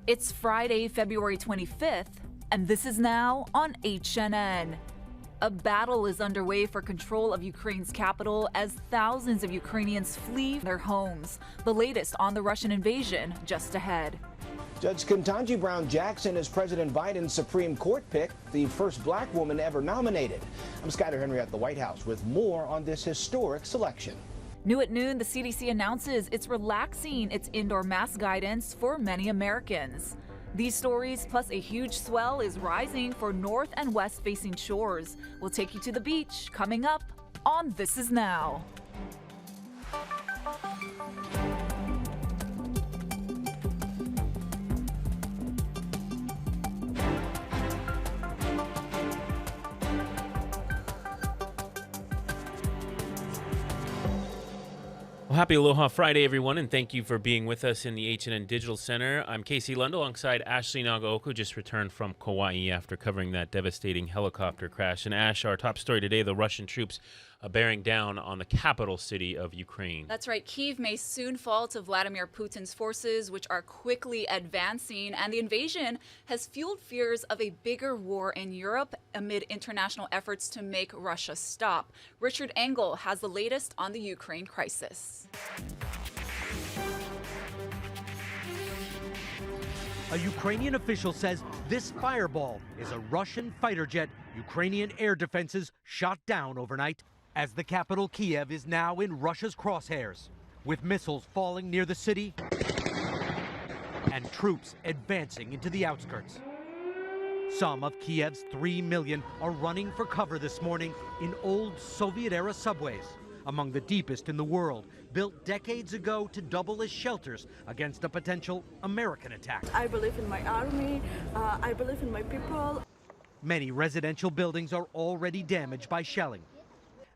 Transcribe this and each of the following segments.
It's Friday, February 25th, and this is now on HNN. A battle is underway for control of Ukraine's capital as thousands of Ukrainians flee their homes. The latest on the Russian invasion just ahead. Judge Ketanji Brown Jackson is President Biden's Supreme Court pick, the first black woman ever nominated. I'm Skyler Henry at the White House with more on this historic selection. New at noon, the CDC announces it's relaxing its indoor mask guidance for many Americans. These stories, plus a huge swell, is rising for north and west facing shores. We'll take you to the beach coming up on This Is Now. Well, happy Aloha Friday, everyone, and thank you for being with us in the H&N Digital Center. I'm Casey Lund alongside Ashley Nagaoka, just returned from Kauai after covering that devastating helicopter crash. And Ash, our top story today, the Russian troops bearing down on the capital city of Ukraine. That's right. Kyiv may soon fall to Vladimir Putin's forces, which are quickly advancing. And the invasion has fueled fears of a bigger war in Europe amid international efforts to make Russia stop. Richard Engel has the latest on the Ukraine crisis. A Ukrainian official says this fireball is a Russian fighter jet Ukrainian air defenses shot down overnight, as the capital Kiev is now in Russia's crosshairs, with missiles falling near the city and troops advancing into the outskirts. Some of Kiev's 3 million are running for cover this morning in old Soviet-era subways, among the deepest in the world, built decades ago to double as shelters against a potential American attack. I believe in my army, I believe in my people. Many residential buildings are already damaged by shelling.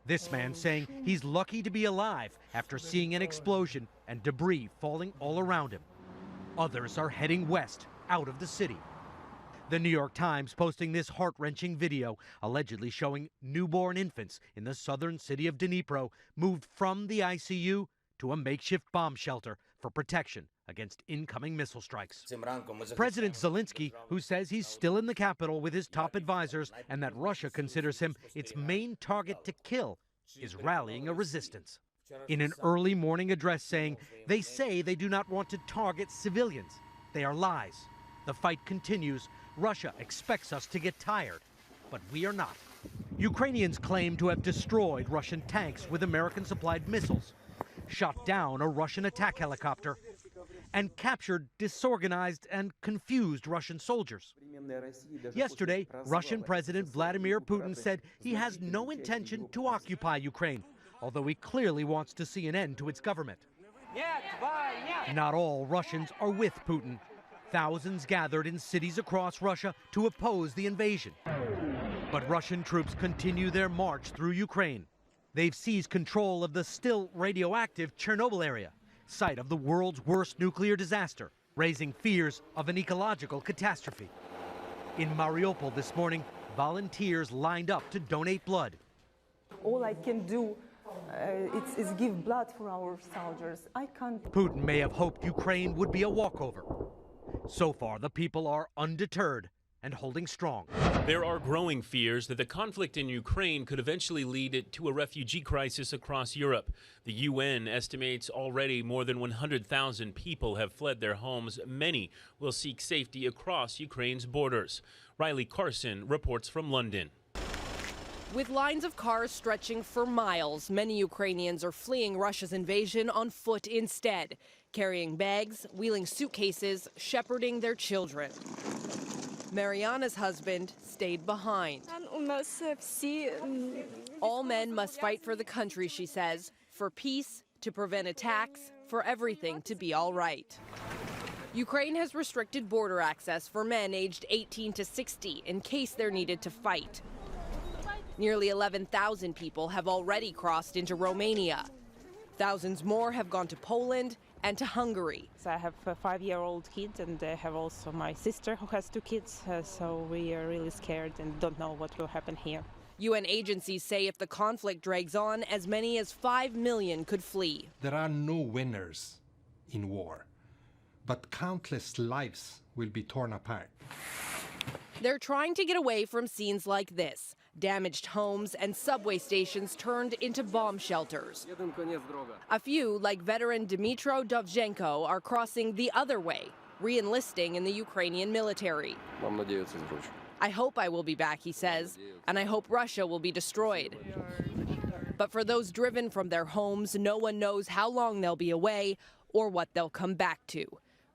This man saying he's lucky to be alive after seeing an explosion and debris falling all around him. Others are heading west, out of the city. The New York Times posting this heart-wrenching video, allegedly showing newborn infants in the southern city of Dnipro moved from the ICU to a makeshift bomb shelter for protection against incoming missile strikes. President Zelensky, who says he's still in the capital with his top advisors and that Russia considers him its main target to kill, is rallying a resistance. In an early morning address saying, they say they do not want to target civilians. They are lies. The fight continues. Russia expects us to get tired, but we are not. Ukrainians claim to have destroyed Russian tanks with American-supplied missiles, shot down a Russian attack helicopter, and captured disorganized and confused Russian soldiers. Yesterday, Russian President Vladimir Putin said he has no intention to occupy Ukraine, although he clearly wants to see an end to its government. Not all Russians are with Putin. Thousands gathered in cities across Russia to oppose the invasion. But Russian troops continue their march through Ukraine. They've seized control of the still radioactive Chernobyl area, site of the world's worst nuclear disaster, raising fears of an ecological catastrophe. In Mariupol this morning, volunteers lined up to donate blood. All I can do is give blood for our soldiers. I can't. Putin may have hoped Ukraine would be a walkover. So far, the people are undeterred and holding strong. There are growing fears that the conflict in Ukraine could eventually lead to a refugee crisis across Europe. The UN estimates already more than 100,000 people have fled their homes. Many will seek safety across Ukraine's borders. Riley Carson reports from London. With lines of cars stretching for miles, many Ukrainians are fleeing Russia's invasion on foot instead, carrying bags, wheeling suitcases, shepherding their children. Mariana's husband stayed behind. All men must fight for the country, she says, for peace, to prevent attacks, for everything to be all right. Ukraine has restricted border access for men aged 18 to 60 in case they're needed to fight. Nearly 11,000 people have already crossed into Romania. Thousands more have gone to Poland and to Hungary. I have a 5-year-old kid, and I have also my sister who has 2 kids, so we are really scared and don't know what will happen here. UN agencies say if the conflict drags on, as many as 5 million could flee. There are no winners in war. but countless lives will be torn apart. They're trying to get away from scenes like this. Damaged homes and subway stations turned into bomb shelters. A few, like veteran Dmytro Dovzhenko, are crossing the other way, re-enlisting in the Ukrainian military. I hope I will be back, he says, and I hope Russia will be destroyed. But for those driven from their homes, no one knows how long they'll be away or what they'll come back to.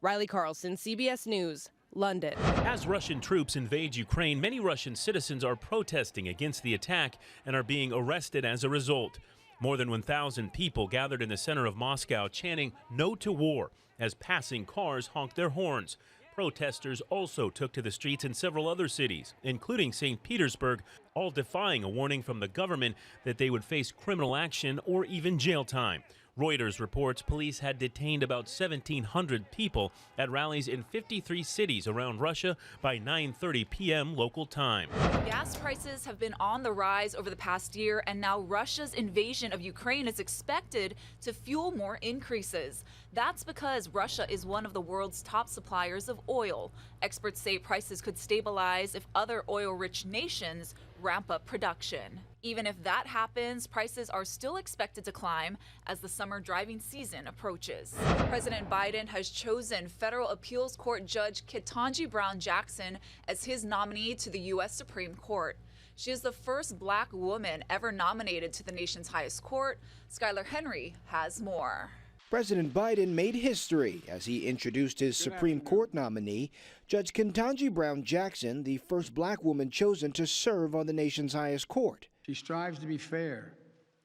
Riley Carlson, CBS News, London. As Russian troops invade Ukraine, many Russian citizens are protesting against the attack and are being arrested as a result. More than 1,000 people gathered in the center of Moscow chanting "No to war" as passing cars honked their horns. Protesters also took to the streets in several other cities, including St. Petersburg, all defying a warning from the government that they would face criminal action or even jail time. Reuters reports police had detained about 1,700 people at rallies in 53 cities around Russia by 9:30 p.m. local time. Gas prices have been on the rise over the past year, and now Russia's invasion of Ukraine is expected to fuel more increases. That's because Russia is one of the world's top suppliers of oil. Experts say prices could stabilize if other oil-rich nations ramp up production. Even if that happens, prices are still expected to climb as the summer driving season approaches. President Biden has chosen federal appeals court judge Ketanji Brown Jackson as his nominee to the U.S. Supreme Court. She is the first black woman ever nominated to the nation's highest court. Skylar Henry has more. President Biden made history as he introduced his Supreme Court nominee, Judge Ketanji Brown Jackson, the first black woman chosen to serve on the nation's highest court. She strives to be fair,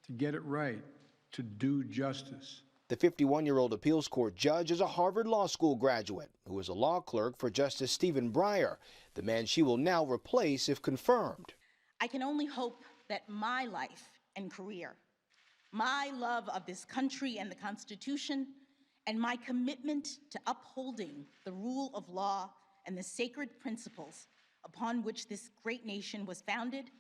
to get it right, to do justice. The 51-year-old appeals court judge is a Harvard Law School graduate who was a law clerk for Justice Stephen Breyer, the man she will now replace if confirmed. I can only hope that my life and career, my love of this country and the Constitution, and my commitment to upholding the rule of law and the sacred principles upon which this great nation was founded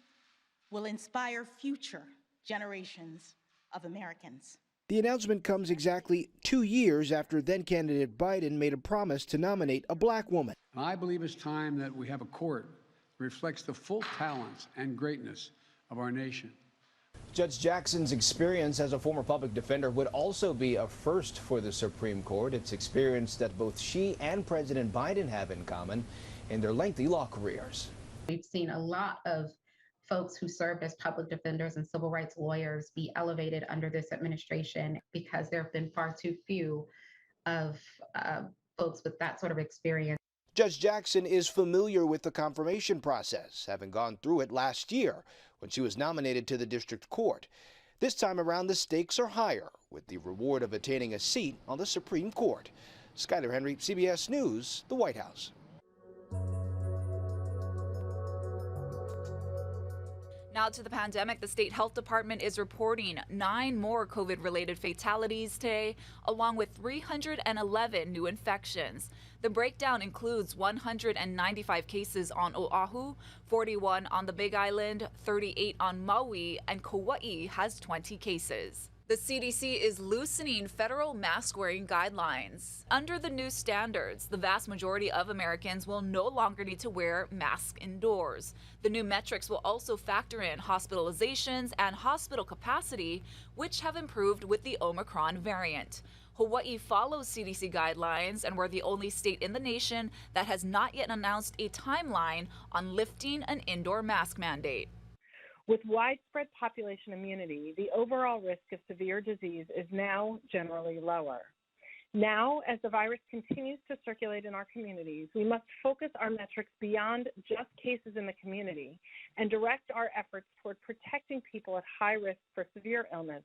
will inspire future generations of Americans. The announcement comes exactly 2 years after then-candidate Biden made a promise to nominate a black woman. I believe it's time that we have a court that reflects the full talents and greatness of our nation. Judge Jackson's experience as a former public defender would also be a first for the Supreme Court. It's experience that both she and President Biden have in common in their lengthy law careers. We've seen a lot of folks who served as public defenders and civil rights lawyers be elevated under this administration because there have been far too few of folks with that sort of experience. Judge Jackson is familiar with the confirmation process, having gone through it last year when she was nominated to the district court. This time around, the stakes are higher, with the reward of attaining a seat on the Supreme Court. Skylar Henry, CBS News, the White House. Now to the pandemic, the state health department is reporting 9 more COVID-related fatalities today, along with 311 new infections. The breakdown includes 195 cases on Oahu, 41 on the Big Island, 38 on Maui, and Kauai has 20 cases. The CDC is loosening federal mask-wearing guidelines. Under the new standards, the vast majority of Americans will no longer need to wear masks indoors. The new metrics will also factor in hospitalizations and hospital capacity, which have improved with the Omicron variant. Hawaii follows CDC guidelines, and we're the only state in the nation that has not yet announced a timeline on lifting an indoor mask mandate. With widespread population immunity, the overall risk of severe disease is now generally lower. Now, as the virus continues to circulate in our communities, we must focus our metrics beyond just cases in the community and direct our efforts toward protecting people at high risk for severe illness.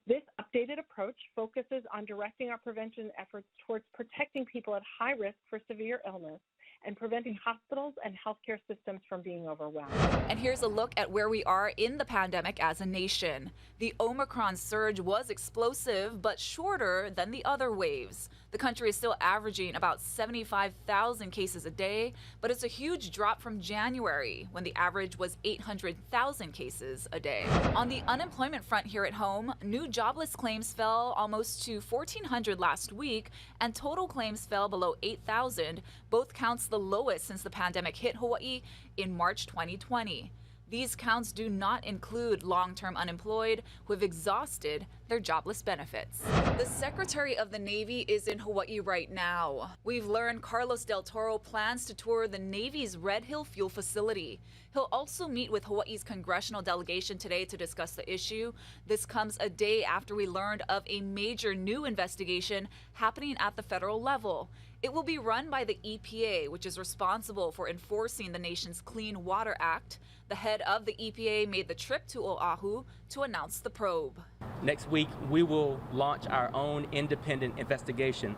This updated approach focuses on directing our prevention efforts towards protecting people at high risk for severe illness and preventing hospitals and healthcare systems from being overwhelmed. And here's a look at where we are in the pandemic as a nation. The Omicron surge was explosive, but shorter than the other waves. The The country is still averaging about 75,000 cases a day, but it's a huge drop from January, when the average was 800,000 cases a day. On the unemployment front here at home, new jobless claims fell almost to 1,400 last week, and total claims fell below 8,000, both counts the lowest since the pandemic hit Hawaii in March 2020. These counts do not include long-term unemployed who have exhausted their jobless benefits. The Secretary of the Navy is in Hawaii right now. We've learned Carlos Del Toro plans to tour the Navy's Red Hill fuel facility. He'll also meet with Hawaii's congressional delegation today to discuss the issue. This comes a day after we learned of a major new investigation happening at the federal level. It will be run by the EPA, which is responsible for enforcing the nation's Clean Water Act. The head of the EPA made the trip to Oahu to announce the probe. Next week, we will launch our own independent investigation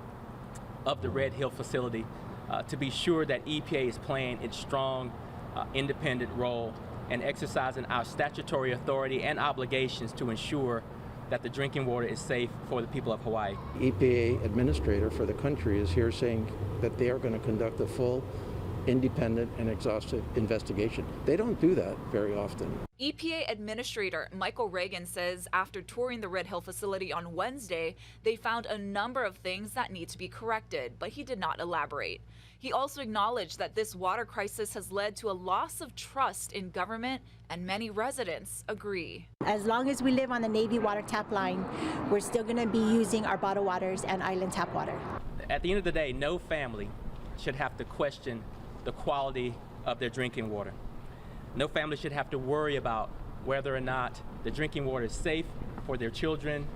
of the Red Hill facility to be sure that EPA is playing its strong, independent role and exercising our statutory authority and obligations to ensure that the drinking water is safe for the people of Hawaii. EPA administrator for the country is here saying that they are going to conduct a full, independent and exhaustive investigation. They don't do that very often. EPA Administrator Michael Reagan says after touring the Red Hill facility on Wednesday, they found a number of things that need to be corrected, but he did not elaborate. He also acknowledged that this water crisis has led to a loss of trust in government, and many residents agree. As long as we live on the Navy water tap line, we're still going to be using our bottled waters and island tap water. At the end of the day, no family should have to question the quality of their drinking water. No family should have to worry about whether or not the drinking water is safe for their children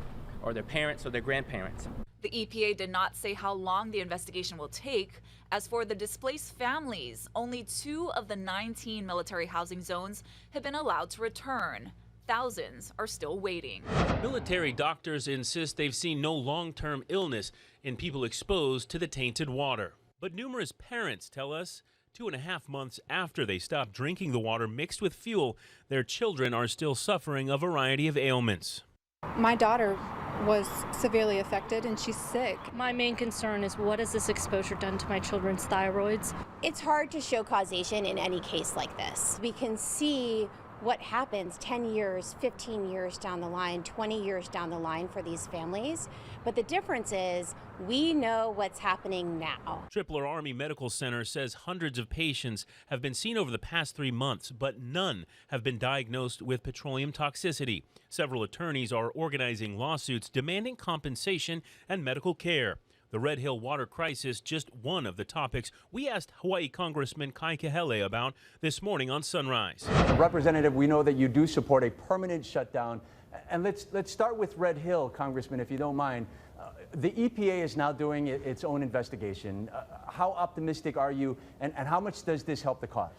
or their parents or their grandparents. The EPA did not say how long the investigation will take. As for the displaced families, only 2 of the 19 military housing zones have been allowed to return. Thousands are still waiting. Military doctors insist they've seen no long-term illness in people exposed to the tainted water. But numerous parents tell us 2.5 months after they stopped drinking the water mixed with fuel, their children are still suffering a variety of ailments. My daughter was severely affected and she's sick. My main concern is, what has this exposure done to my children's thyroids? It's hard to show causation in any case like this. We can see what happens 10 years, 15 years down the line, 20 years down the line for these families. But the difference is we know what's happening now. Tripler Army Medical Center says hundreds of patients have been seen over the past 3 months, but none have been diagnosed with petroleum toxicity. Several attorneys are organizing lawsuits demanding compensation and medical care. The Red Hill water crisis, just one of the topics we asked Hawaii Congressman Kai Kahele about this morning on Sunrise. Representative, we know that you do support a permanent shutdown. And let's start with Red Hill, Congressman, if you don't mind. The EPA is now doing its own investigation. How optimistic are you, and how much does this help the cause?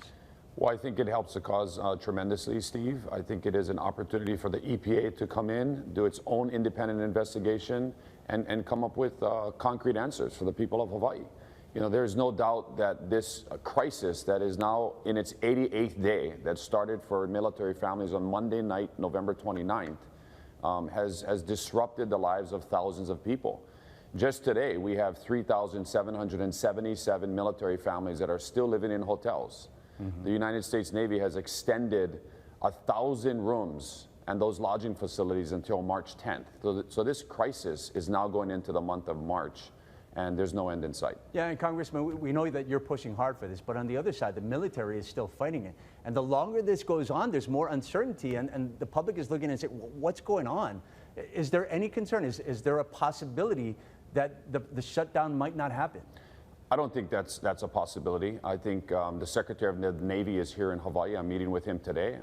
Well, I think it helps the cause tremendously, Steve. I think it is an opportunity for the EPA to come in, do its own independent investigation, and come up with concrete answers for the people of Hawaii. You know, there's no doubt that this crisis that is now in its 88th day, that started for military families on Monday night, November 29th, has disrupted the lives of thousands of people. Just today, we have 3,777 military families that are still living in hotels. The United States Navy has extended 1,000 rooms and those lodging facilities until March 10th. So this crisis is now going into the month of March, and there's no end in sight. Yeah, and Congressman, we know that you're pushing hard for this, but on the other side, the military is still fighting it. And the longer this goes on, there's more uncertainty, and the public is looking and saying, what's going on? Is there any concern? Is there a possibility that the shutdown might not happen? I don't think that's a possibility. I think the Secretary of the Navy is here in Hawaii. I'm meeting with him today.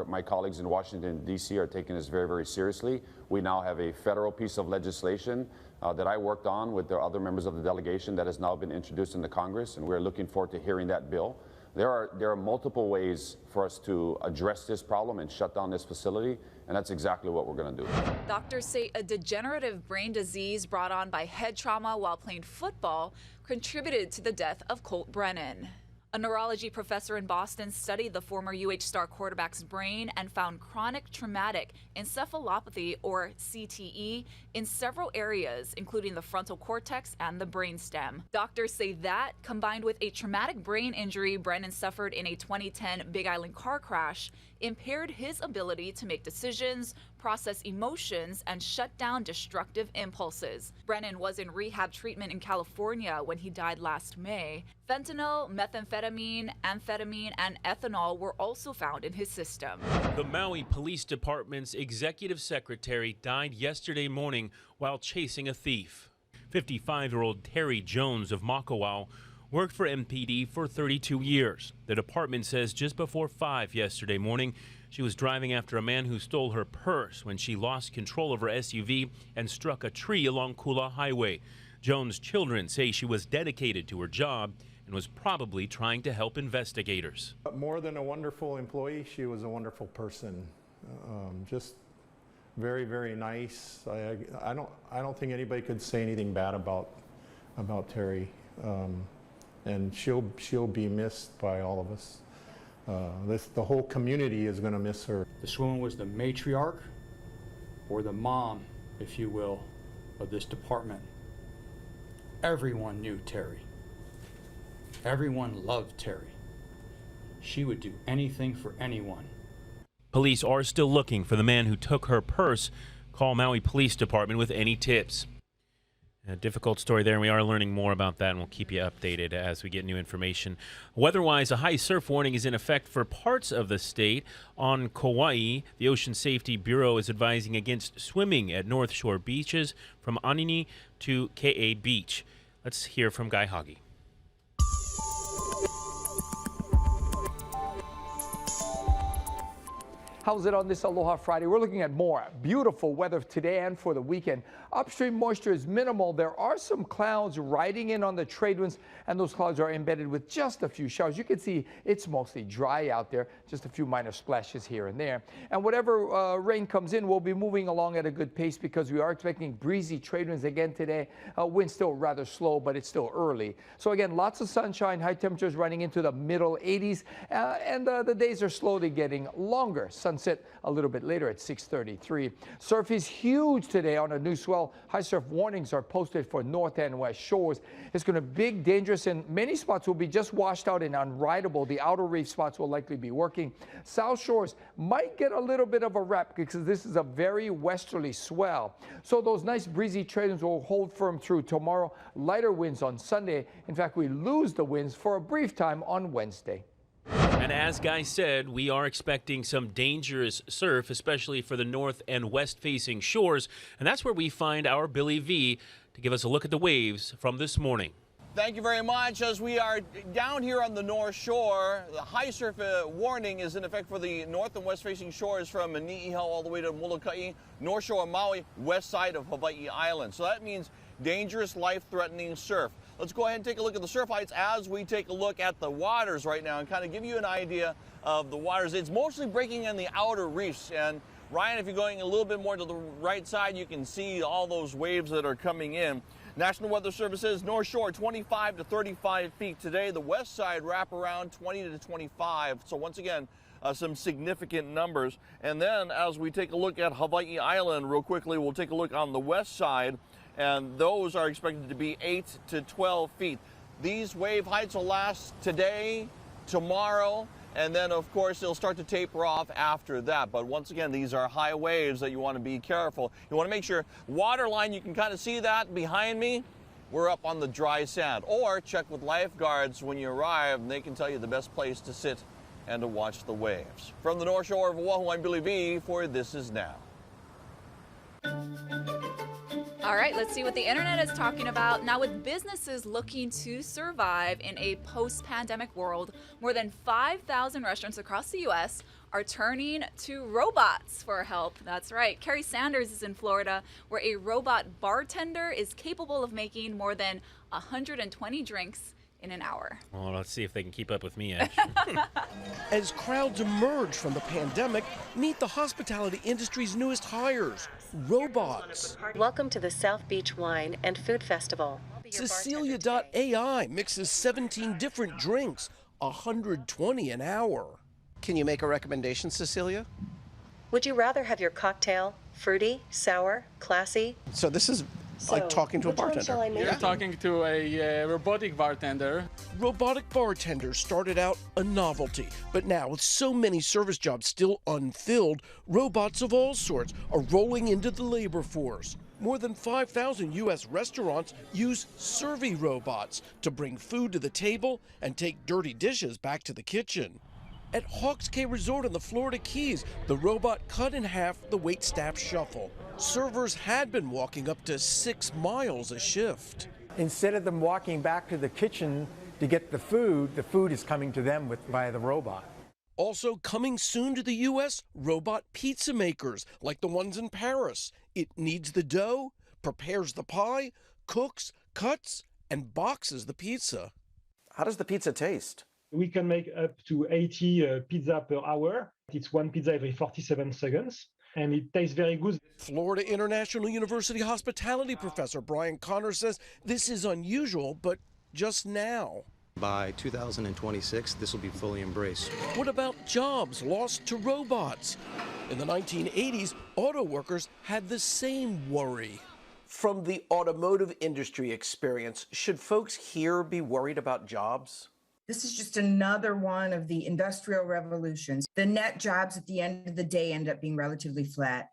My colleagues in Washington, D.C. are taking this very, very seriously. We now have a federal piece of legislation that I worked on with the other members of the delegation that has now been introduced in the Congress, and we're looking forward to hearing that bill. There are multiple ways for us to address this problem and shut down this facility, and that's exactly what we're going to do. Doctors say a degenerative brain disease brought on by head trauma while playing football contributed to the death of Colt Brennan. A neurology professor in Boston studied the former UH star quarterback's brain and found chronic traumatic encephalopathy, or CTE, in several areas, including the frontal cortex and the brainstem. Doctors say that, combined with a traumatic brain injury Brennan suffered in a 2010 Big Island car crash, impaired his ability to make decisions, process emotions, and shut down destructive impulses. Brennan was in rehab treatment in California when he died last May. Fentanyl, methamphetamine, amphetamine, and ethanol were also found in his system. The Maui Police Department's executive secretary died yesterday morning while chasing a thief. 55-year-old Terry Jones of Makawao worked for MPD for 32 years. The department says just before 5 yesterday morning, she was driving after a man who stole her purse when she lost control of her SUV and struck a tree along Kula Highway. Jones' children say she was dedicated to her job and was probably trying to help investigators. More than a wonderful employee, she was a wonderful person. Just very, very nice. I don't think anybody could say anything bad about Terry. And she'll be missed by all of us. The whole community is going to miss her. This woman was the matriarch, or the mom, if you will, of this department. Everyone knew Terry. Everyone loved Terry. She would do anything for anyone. Police are still looking for the man who took her purse. Call Maui Police Department with any tips. A difficult story there, and we are learning more about that, and we'll keep you updated as we get new information. Weather-wise, a high surf warning is in effect for parts of the state. On Kauai, the Ocean Safety Bureau is advising against swimming at North Shore beaches from Anini to Ke'e Beach. Let's hear from Guy Hoggy. How's it on this Aloha Friday? We're looking at more beautiful weather today and for the weekend. Upstream moisture is minimal. There are some clouds riding in on the trade winds, and those clouds are embedded with just a few showers. You can see it's mostly dry out there, just a few minor splashes here and there. And whatever rain comes in, we'll be moving along at a good pace because we are expecting breezy trade winds again today. Wind still rather slow, but it's still early. So again, lots of sunshine, high temperatures running into the middle 80s, and the days are slowly getting longer. Sunset a little bit later at 6:33. Surf is huge today on a new swell. High surf warnings are posted for north and west shores. It's going to be big, dangerous, and many spots will be just washed out and unrideable. The outer reef spots will likely be working. South shores might get a little bit of a rap because this is a very westerly swell. So those nice breezy trade winds will hold firm through tomorrow. Lighter winds on Sunday. In fact, we lose the winds for a brief time on Wednesday. And as Guy said, we are expecting some dangerous surf, especially for the north and west facing shores. And that's where we find our Billy V to give us a look at the waves from this morning. Thank you very much. As we are down here on the North Shore, the high surf warning is in effect for the north and west facing shores from Niihau all the way to Molokai, North Shore of Maui, west side of Hawaii Island. So that means dangerous, life-threatening surf. Let's go ahead and take a look at the surf heights as we take a look at the waters right now and kind of give you an idea of the waters. It's mostly breaking in the outer reefs. And Ryan, if you're going a little bit more to the right side, you can see all those waves that are coming in. National Weather Service says North Shore 25 to 35 feet today. The west side wrap around 20 to 25. So once again, some significant numbers. And then as we take a look at Hawaii Island real quickly, we'll take a look on the west side. And those are expected to be 8 to 12 feet. These wave heights will last today, tomorrow, and then, of course, they'll start to taper off after that. But once again, these are high waves that you want to be careful. You want to make sure water line, you can kind of see that behind me. We're up on the dry sand. Or check with lifeguards when you arrive, and they can tell you the best place to sit and to watch the waves. From the North Shore of Oahu, I'm Billy V for This Is Now. All right, let's see what the internet is talking about. Now, with businesses looking to survive in a post-pandemic world, more than 5,000 restaurants across the U.S. are turning to robots for help. That's right. Carrie Sanders is in Florida, where a robot bartender is capable of making more than 120 drinks in an hour. Well, let's see if they can keep up with me, Ash. As crowds emerge from the pandemic, meet the hospitality industry's newest hires, robots. Welcome to the South Beach Wine and Food Festival. Cecilia.ai mixes 17 different drinks, $120 an hour. Can you make a recommendation, Cecilia? Would you rather have your cocktail fruity, sour, classy? So this is like talking to a bartender. You're talking to a robotic bartender. Robotic bartenders started out a novelty, but now with so many service jobs still unfilled, robots of all sorts are rolling into the labor force. More than 5,000 U.S. restaurants use servi robots to bring food to the table and take dirty dishes back to the kitchen. At Hawks Cay Resort in the Florida Keys, the robot cut in half the waitstaff shuffle. Servers had been walking up to 6 miles a shift. Instead of them walking back to the kitchen to get the food is coming to them via the robot. Also coming soon to the U.S., robot pizza makers like the ones in Paris. It kneads the dough, prepares the pie, cooks, cuts, and boxes the pizza. How does the pizza taste? We can make up to 80 pizza per hour. It's one pizza every 47 seconds, and it tastes very good. Florida International University hospitality professor Brian Connor says this is unusual, but just now. By 2026, this will be fully embraced. What about jobs lost to robots? In the 1980s, auto workers had the same worry. From the automotive industry experience, should folks here be worried about jobs? This is just another one of the industrial revolutions. The net jobs at the end of the day end up being relatively flat.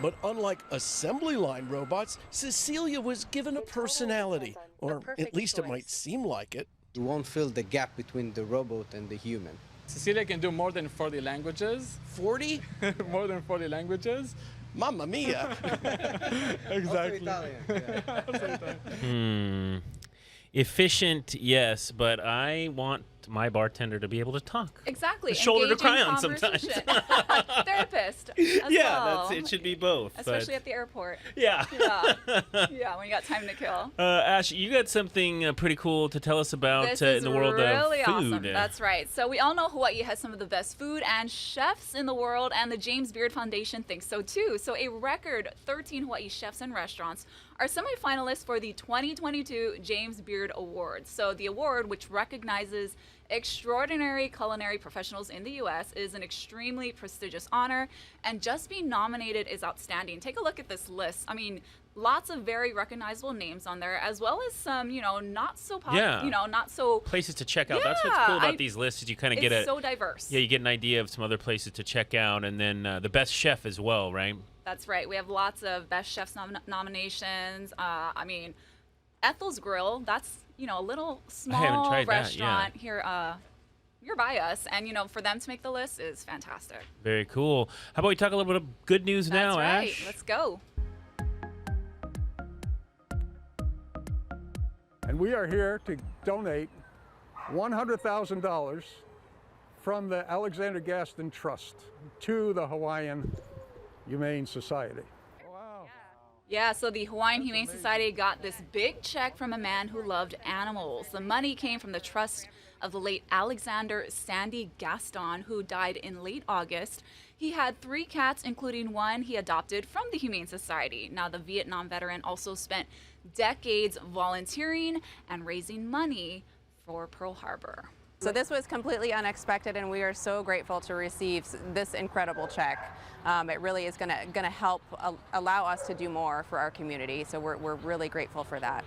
But unlike assembly line robots, Cecilia was given a personality, or at least it might seem like it. You won't fill the gap between the robot and the human. Cecilia can do more than 40 languages. 40? More than 40 languages. Mamma mia! Exactly. Efficient, yes, but I want my bartender to be able to talk. Exactly. A shoulder to cry on conversation. sometimes. Therapist. Yeah, well. it should be both. Especially at the airport. Yeah. Yeah, when you got time to kill. Ash, you got something pretty cool to tell us about This in the world really of food. Awesome. That's right. So we all know Hawaii has some of the best food and chefs in the world, and the James Beard Foundation thinks so too. So a record 13 Hawaii chefs and restaurants are semifinalists for the 2022 James Beard Awards. So the award, which recognizes extraordinary culinary professionals in the U.S., is an extremely prestigious honor, and just being nominated is outstanding. Take a look at this list. I mean, lots of very recognizable names on there, as well as some, not so popular, not so places to check out. That's what's cool about these lists is you kind of get it's so diverse. Yeah, you get an idea of some other places to check out, and then the best chef as well, right? That's right. We have lots of best chefs nominations. I mean, Ethel's Grill. That's a little small restaurant here nearby us, and for them to make the list is fantastic. Very cool. How about we talk a little bit of good news now, right. Ash? Let's go. And we are here to donate $100,000 from the Alexander Gaston Trust to the Hawaiian Humane Society. Yeah, so the Hawaiian Humane Society got this big check from a man who loved animals. The money came from the trust of the late Alexander Sandy Gaston, who died in late August. He had 3 cats, including one he adopted from the Humane Society. Now, the Vietnam veteran also spent decades volunteering and raising money for Pearl Harbor. So this was completely unexpected, and we are so grateful to receive this incredible check. It really is going to help allow us to do more for our community. So we're really grateful for that.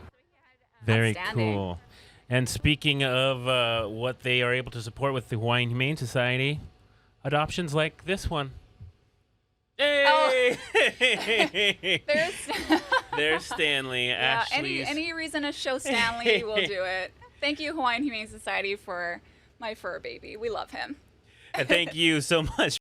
Very cool. And speaking of what they are able to support with the Hawaiian Humane Society, adoptions like this one. Hey! Oh. There's Stanley. Yeah, Ashley's. any reason to show Stanley, we'll do it. Thank you, Hawaiian Humane Society, for my fur baby. We love him. And thank you so much